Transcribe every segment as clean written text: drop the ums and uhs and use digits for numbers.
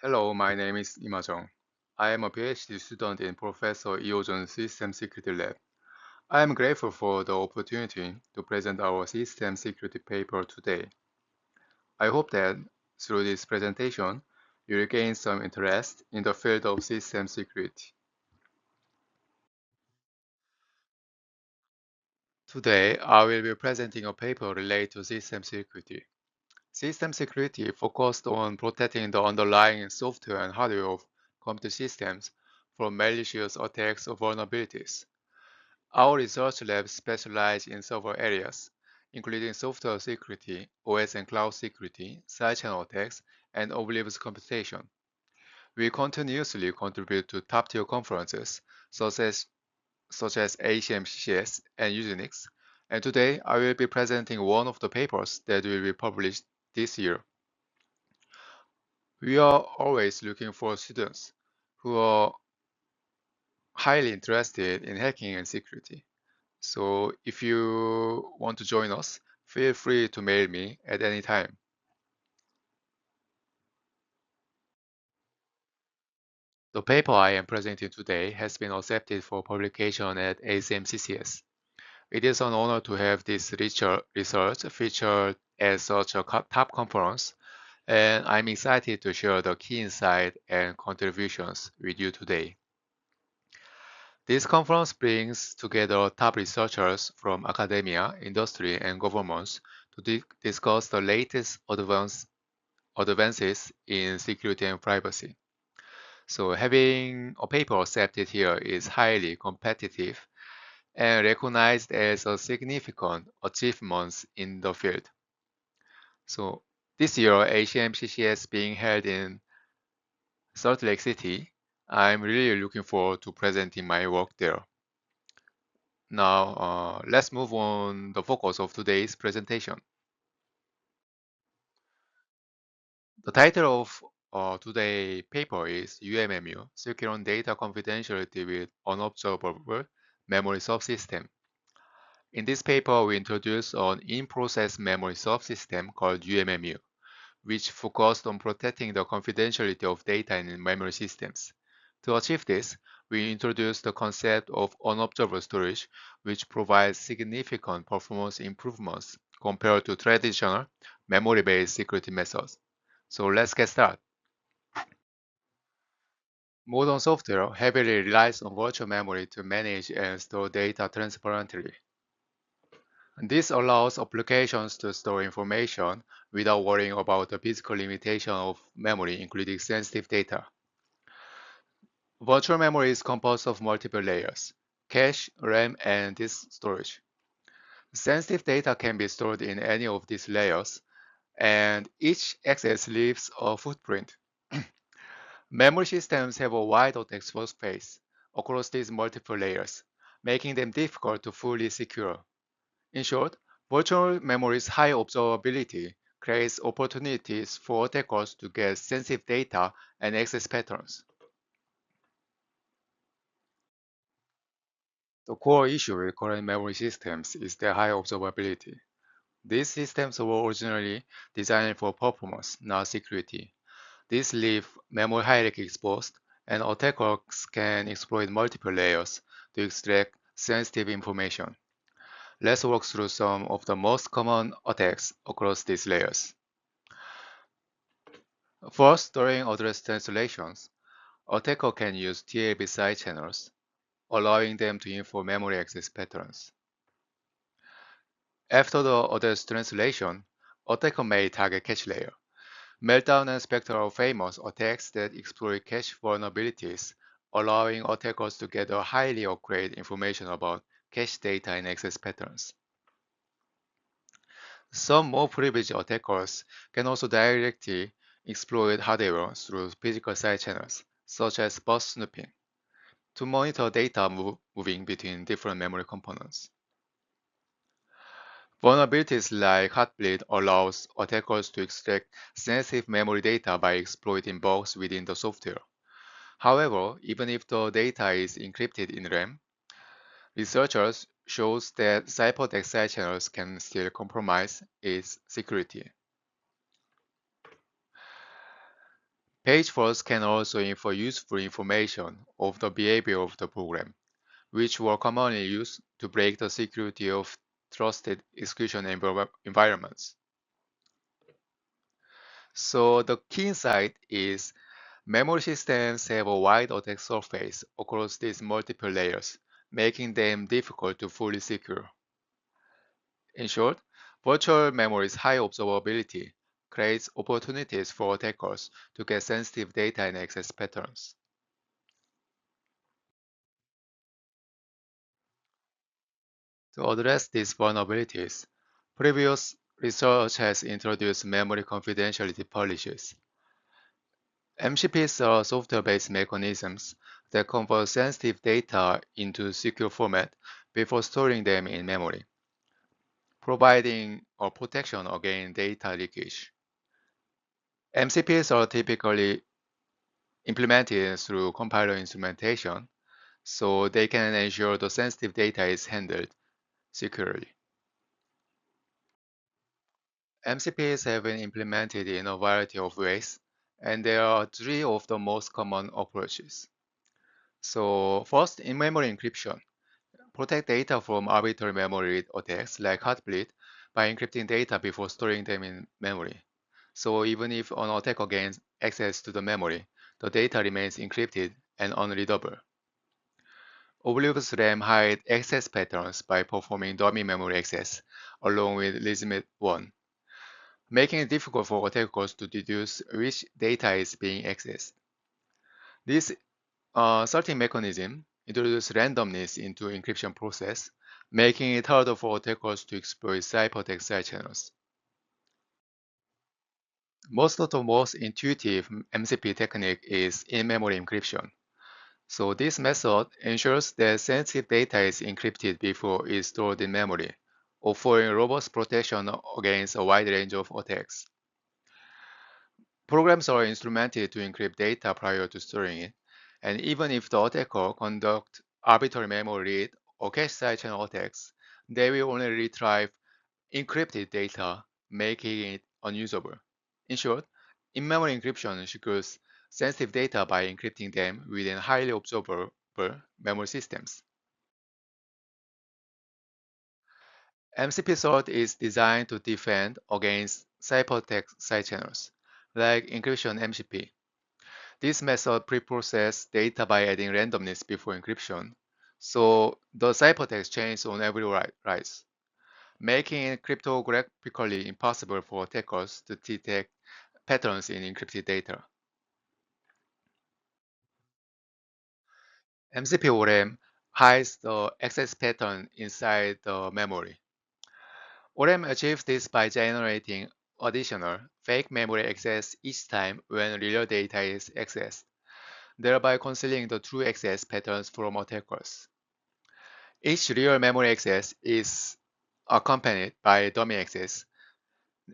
Hello, my name is Imajong. I am a PhD student in Professor Iojun's System Security Lab. I am grateful for the opportunity to present our system security paper today. I hope that through this presentation, you will gain some interest in the field of system security. Today, I will be presenting a paper related to system security. System security focused on protecting the underlying software and hardware of computer systems from malicious attacks or vulnerabilities. Our research labs specialize in several areas, including software security, OS and cloud security, side-channel attacks, and oblivious computation. We continuously contribute to top-tier conferences such as ACM-CCS and Usenix, and today I will be presenting one of the papers that will be published this year. We are always looking for students who are highly interested in hacking and security. So if you want to join us, feel free to mail me at any time. The paper I am presenting today has been accepted for publication at ACM-CCS. It is an honor to have this research featured at such a top conference, and I'm excited to share the key insights and contributions with you today. This conference brings together top researchers from academia, industry, and governments to discuss the latest advances in security and privacy. So having a paper accepted here is highly competitive and recognized as a significant achievement in the field. So this year, ACM-CCS being held in Salt Lake City, I'm really looking forward to presenting my work there. Now, let's move on the focus of today's presentation. The title of today's paper is uMMU, Securing Data Confidentiality with Unobservable Memory Subsystem. In this paper, we introduce an in-process memory subsystem called uMMU, which focused on protecting the confidentiality of data in memory systems. To achieve this, we introduced the concept of unobservable storage, which provides significant performance improvements compared to traditional memory-based security methods. So let's get started. Modern software heavily relies on virtual memory to manage and store data transparently. This allows applications to store information without worrying about the physical limitation of memory, including sensitive data. Virtual memory is composed of multiple layers: cache, RAM, and disk storage. Sensitive data can be stored in any of these layers, and each access leaves a footprint. Memory systems have a wide attack surface across these multiple layers, making them difficult to fully secure. In short, virtual memory's high observability creates opportunities for attackers to get sensitive data and access patterns. The core issue with current memory systems is their high observability. These systems were originally designed for performance, not security. This leaves memory highly exposed, and attackers can exploit multiple layers to extract sensitive information. Let's walk through some of the most common attacks across these layers. First, during address translations, attacker can use TLB side channels, allowing them to infer memory access patterns. After the address translation, attacker may target cache layer. Meltdown and Spectre are famous attacks that exploit cache vulnerabilities, allowing attackers to gather highly accurate information about cache data and access patterns. Some more privileged attackers can also directly exploit hardware through physical side channels, such as bus snooping, to monitor data moving between different memory components. Vulnerabilities like Heartbleed allows attackers to extract sensitive memory data by exploiting bugs within the software. However, even if the data is encrypted in RAM, researchers shows that ciphertext side channels can still compromise its security. Page faults can also infer useful information of the behavior of the program, which were commonly used to break the security of trusted execution environments. So the key insight is memory systems have a wide attack surface across these multiple layers, making them difficult to fully secure. In short, virtual memory's high observability creates opportunities for attackers to get sensitive data and access patterns. To address these vulnerabilities, previous research has introduced memory confidentiality policies. MCPs are software-based mechanisms that convert sensitive data into secure format before storing them in memory, providing a protection against data leakage. MCPs are typically implemented through compiler instrumentation, so they can ensure the sensitive data is handled securely. MCPs have been implemented in a variety of ways, and there are three of the most common approaches. So first, in-memory encryption. Protect data from arbitrary memory attacks like Heartbleed by encrypting data before storing them in memory. So even if an attacker gains access to the memory, the data remains encrypted and unreadable. Oblivious RAM hides access patterns by performing dummy memory access along with legitimate one, making it difficult for attackers to deduce which data is being accessed. This sorting mechanism introduces randomness into encryption process, making it harder for attackers to exploit ciphertext side channels. Most of the most intuitive MCP technique is in-memory encryption. So this method ensures that sensitive data is encrypted before it's stored in memory, offering robust protection against a wide range of attacks. Programs are instrumented to encrypt data prior to storing it, and even if the attacker conducts arbitrary memory read or cache sidechain attacks, they will only retrieve encrypted data, making it unusable. In short, in-memory encryption secures sensitive data by encrypting them within highly observable memory systems. MCP sort is designed to defend against ciphertext sidechannels, like encryption MCP. This method pre-processes data by adding randomness before encryption, so the ciphertext changes on every rise, making it cryptographically impossible for attackers to detect patterns in encrypted data. MCP ORM hides the access pattern inside the memory. ORM achieves this by generating additional fake memory access each time when real data is accessed, thereby concealing the true access patterns from attackers. Each real memory access is accompanied by dummy access,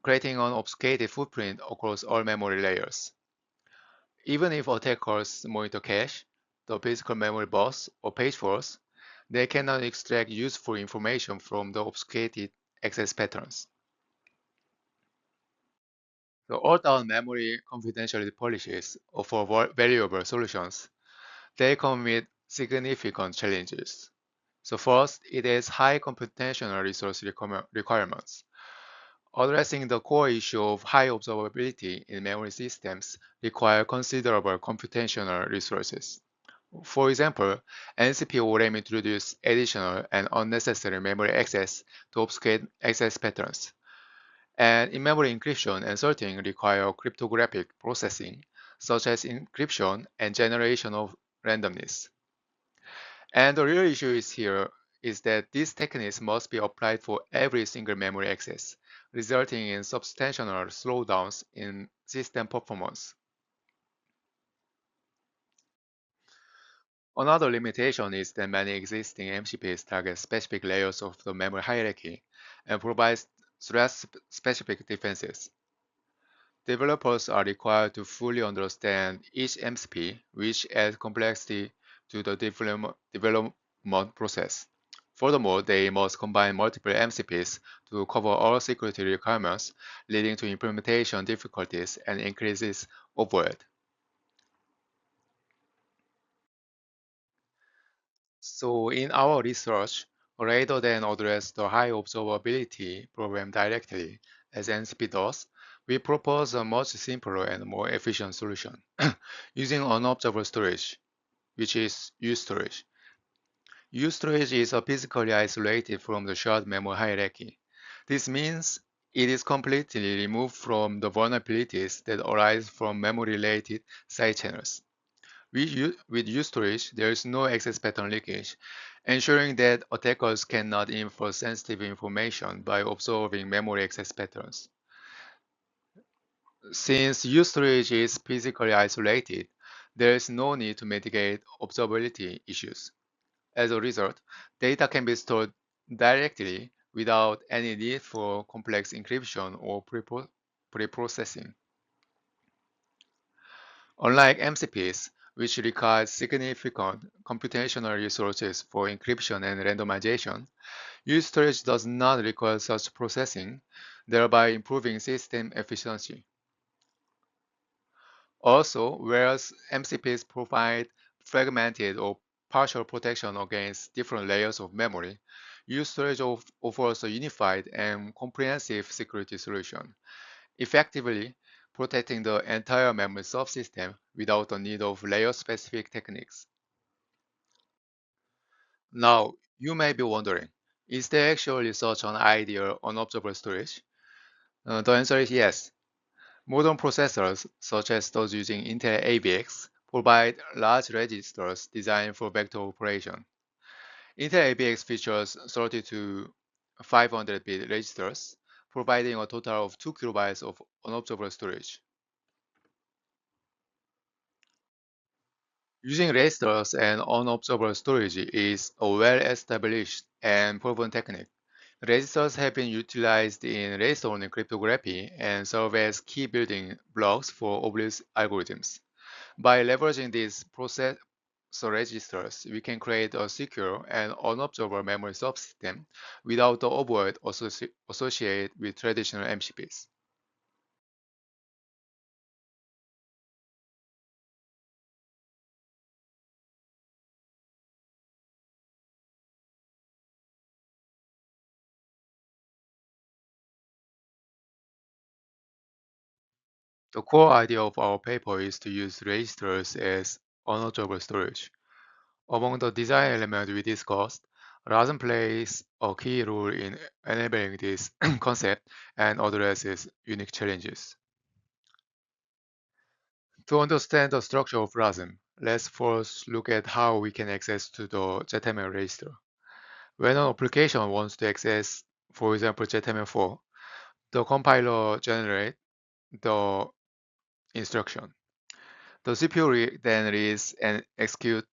creating an obfuscated footprint across all memory layers. Even if attackers monitor cache, the physical memory bus, or page faults, they cannot extract useful information from the obfuscated access patterns. The all-down memory confidentiality policies offer valuable solutions. They come with significant challenges. So first, it has high computational resource requirements. Addressing the core issue of high observability in memory systems require considerable computational resources. For example, NCP ORM introduced additional and unnecessary memory access to obfuscate access patterns. And in-memory encryption and sorting require cryptographic processing, such as encryption and generation of randomness. And the real issue is that these techniques must be applied for every single memory access, resulting in substantial slowdowns in system performance. Another limitation is that many existing MCPs target specific layers of the memory hierarchy and provide threat-specific defenses. Developers are required to fully understand each MCP, which adds complexity to the development process. Furthermore, they must combine multiple MCPs to cover all security requirements, leading to implementation difficulties and increases overhead. So in our research, rather than address the high observability problem directly, as NCP does, we propose a much simpler and more efficient solution using unobservable storage, which is uStorage. uStorage is physically isolated from the shared memory hierarchy. This means it is completely removed from the vulnerabilities that arise from memory-related side channels. With uStorage, there is no access pattern leakage, ensuring that attackers cannot infer sensitive information by observing memory access patterns. Since uStorage is physically isolated, there is no need to mitigate observability issues. As a result, data can be stored directly without any need for complex encryption or preprocessing. Unlike MCPs, which require significant computational resources for encryption and randomization, uStorage does not require such processing, thereby improving system efficiency. Also, whereas MCPs provide fragmented or partial protection against different layers of memory, uStorage offers a unified and comprehensive security solution, effectively protecting the entire memory subsystem without the need of layer-specific techniques. Now, you may be wondering, is there actually such an ideal unobservable storage? The answer is yes. Modern processors, such as those using Intel AVX, provide large registers designed for vector operation. Intel AVX features 30 to 500-bit registers, providing a total of 2 kilobytes of unobservable storage. Using registers and unobservable storage is a well-established and proven technique. Registers have been utilized in register-only cryptography and serve as key building blocks for Oblivious algorithms. By leveraging these processor registers, we can create a secure and unobservable memory subsystem without the overhead associated with traditional MCPs. The core idea of our paper is to use registers as unobservable storage. Among the design elements we discussed, RASM plays a key role in enabling this concept and addresses unique challenges. To understand the structure of RASM, let's first look at how we can access to the ZML register. When an application wants to access, for example, ZML4, the compiler generates the instruction. The CPU then reads and executes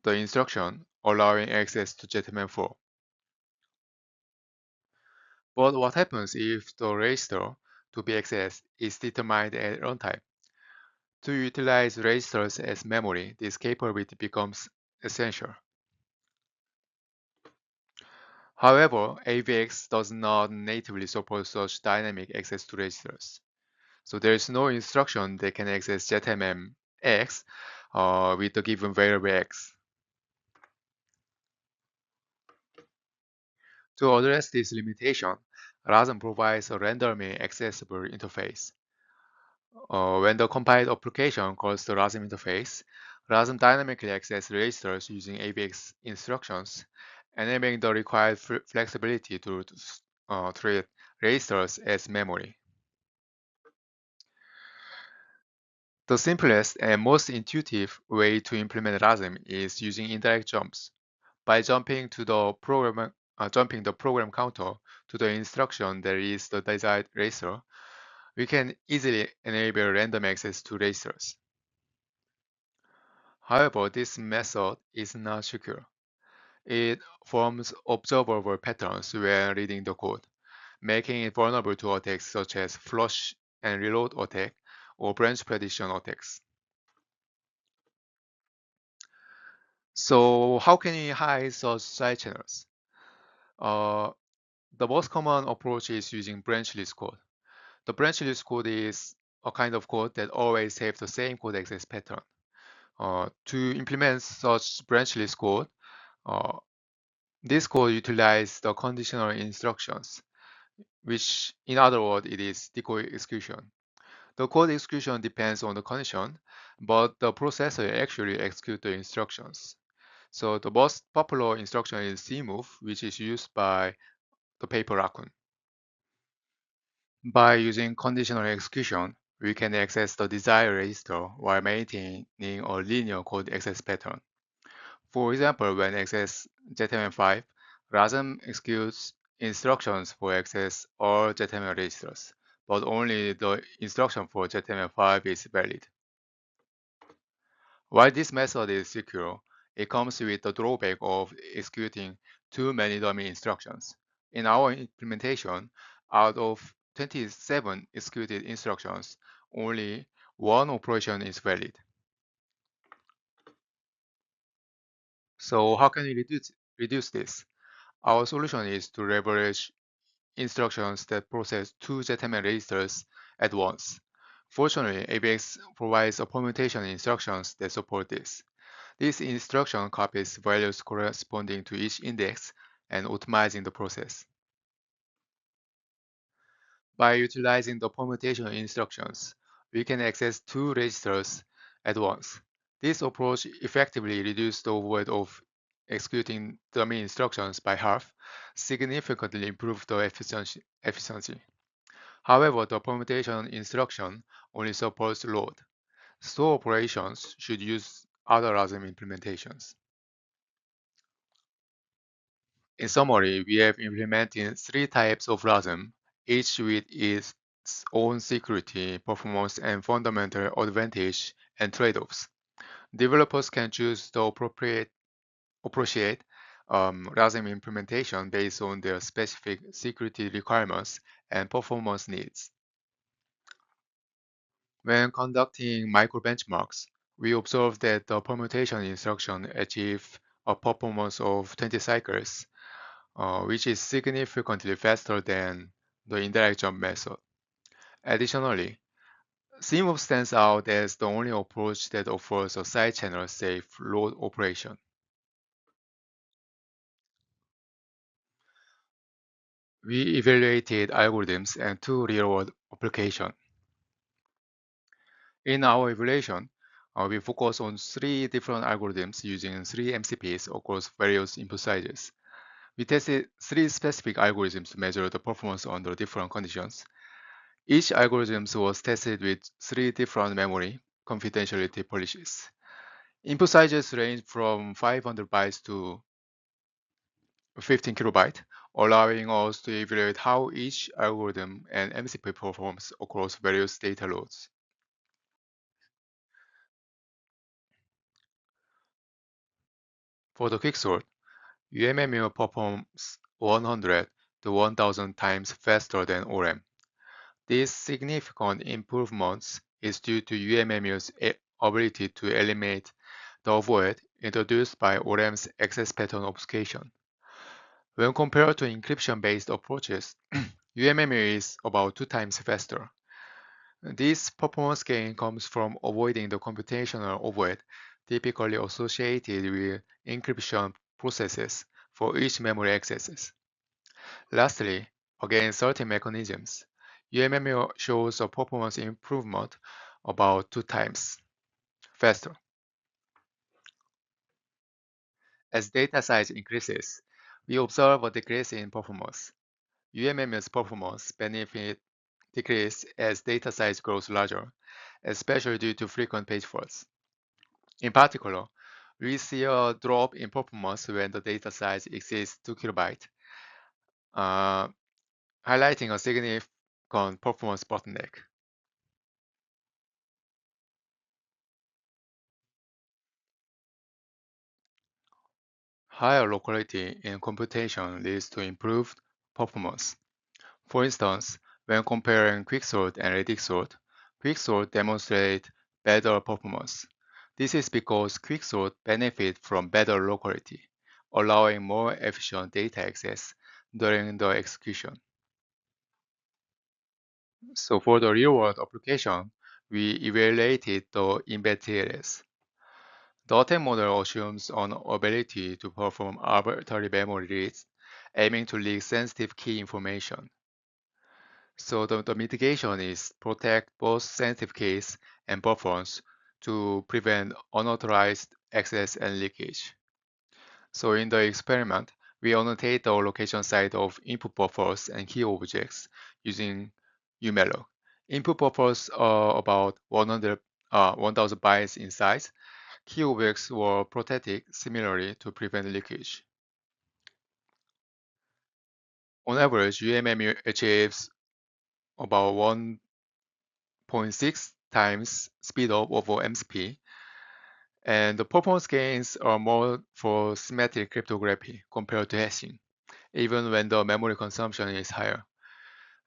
the instruction, allowing access to ZML4. But what happens if the register to be accessed is determined at runtime? To utilize registers as memory, this capability becomes essential. However, AVX does not natively support such dynamic access to registers. So there is no instruction that can access ZMX with the given variable X. To address this limitation, RASM provides a randomly accessible interface. When the compiled application calls the RASM interface, RASM dynamically accesses registers using AVX instructions, enabling the required flexibility to treat registers as memory. The simplest and most intuitive way to implement RASM is using indirect jumps. By jumping the program counter to the instruction that is the desired register, we can easily enable random access to registers. However, this method is not secure. It forms observable patterns when reading the code, making it vulnerable to attacks such as flush and reload attack or branch prediction attacks. So how can we hide such side channels? Uh, the most common approach is using branchless code. The branchless code is a kind of code that always have the same code access pattern. To implement such branchless code, This code utilizes the conditional instructions, which in other words, it is decoy execution. The code execution depends on the condition, but the processor actually executes the instructions. So the most popular instruction is cmove, which is used by the paper raccoon. By using conditional execution, we can access the desired register while maintaining a linear code access pattern. For example, when access ZML5, RASM executes instructions for access all ZML registers, but only the instruction for ZML5 is valid. While this method is secure, it comes with the drawback of executing too many dummy instructions. In our implementation, out of 27 executed instructions, only one operation is valid. So how can we reduce this? Our solution is to leverage instructions that process two ZML registers at once. Fortunately, ABX provides a permutation instructions that support this. This instruction copies values corresponding to each index and optimizing the process. By utilizing the permutation instructions, we can access two registers at once. This approach effectively reduces the overhead of executing dummy instructions by half, significantly improve the efficiency. However, the permutation instruction only supports load. Store operations should use other RASM implementations. In summary, we have implemented three types of RASM, each with its own security, performance, and fundamental advantage and trade-offs. Developers can choose the appropriate RASM implementation based on their specific security requirements and performance needs. When conducting micro benchmarks, we observed that the permutation instruction achieved a performance of 20 cycles, which is significantly faster than the indirect jump method. Additionally, CMOV stands out as the only approach that offers a side-channel safe load operation. We evaluated algorithms and two real-world applications. In our evaluation, we focus on three different algorithms using three MCPs across various input sizes. We tested three specific algorithms to measure the performance under different conditions. Each algorithm was tested with three different memory confidentiality policies. Input sizes range from 500 bytes to 15 kilobyte, allowing us to evaluate how each algorithm and MCP performs across various data loads. For the quicksort, uMMU performs 100 to 1000 times faster than ORM. These significant improvements is due to uMMU's ability to eliminate the overhead introduced by ORM's access pattern obfuscation. When compared to encryption-based approaches, uMMU is about 2 times faster. This performance gain comes from avoiding the computational overhead typically associated with encryption processes for each memory accesses. Lastly, against certain mechanisms, uMMU shows a performance improvement about 2 times faster. As data size increases, we observe a decrease in performance. uMMU's performance benefit decrease as data size grows larger, especially due to frequent page faults. In particular, we see a drop in performance when the data size exceeds 2 kilobytes, highlighting a significant performance bottleneck. Higher locality in computation leads to improved performance. For instance, when comparing quicksort and redicksort, quicksort demonstrates better performance. This is because quicksort benefits from better locality, allowing more efficient data access during the execution. So for the real-world application, we evaluated the embed TLS. The attack model assumes an ability to perform arbitrary memory reads, aiming to leak sensitive key information. So the mitigation is protect both sensitive keys and buffers to prevent unauthorized access and leakage. So in the experiment, we annotate the location site of input buffers and key objects using uMMU. Input buffers are about 1,000 bytes in size. Key objects were protected similarly to prevent leakage. On average, uMMU achieves about 1.6 times speedup over MCP, and the performance gains are more for symmetric cryptography compared to hashing, even when the memory consumption is higher.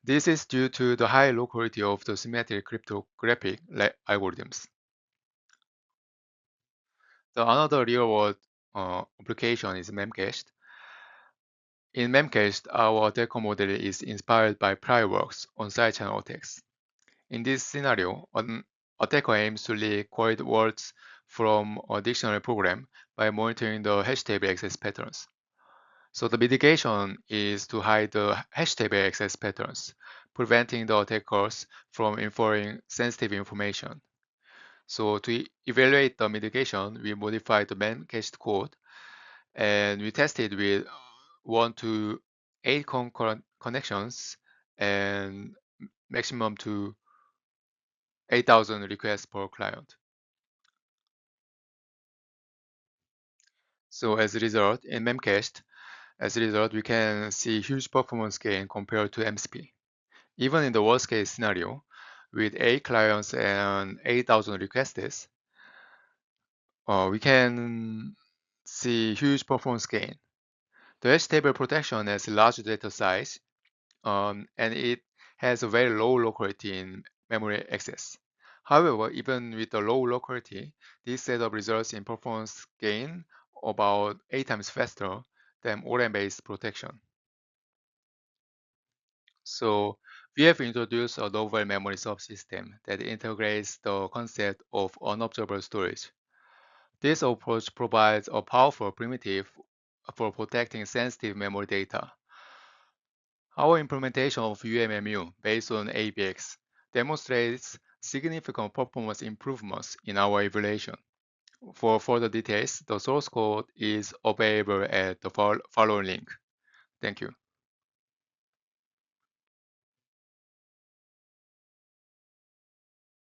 This is due to the high locality of the symmetric cryptographic algorithms. Another real-world application is memcached. In memcached, our attacker model is inspired by prior works on side-channel attacks. In this scenario, an attacker aims to leak code words from a dictionary program by monitoring the hash table access patterns. So the mitigation is to hide the hash table access patterns, preventing the attackers from inferring sensitive information. So to evaluate the mitigation, we modified the memcached code, and we tested with 1 to 8 concurrent connections and maximum to 8,000 requests per client. So as a result, in memcached, we can see huge performance gain compared to MCP. Even in the worst case scenario, with 8 clients and 8,000 requests, we can see huge performance gain. The hash table protection has a large data size, and it has a very low locality in memory access. However, even with the low locality, this setup results in performance gain about 8 times faster than ORM-based protection. So we have introduced a novel memory subsystem that integrates the concept of unobservable storage. This approach provides a powerful primitive for protecting sensitive memory data. Our implementation of uMMU based on ABX demonstrates significant performance improvements in our evaluation. For further details, the source code is available at the following link. Thank you.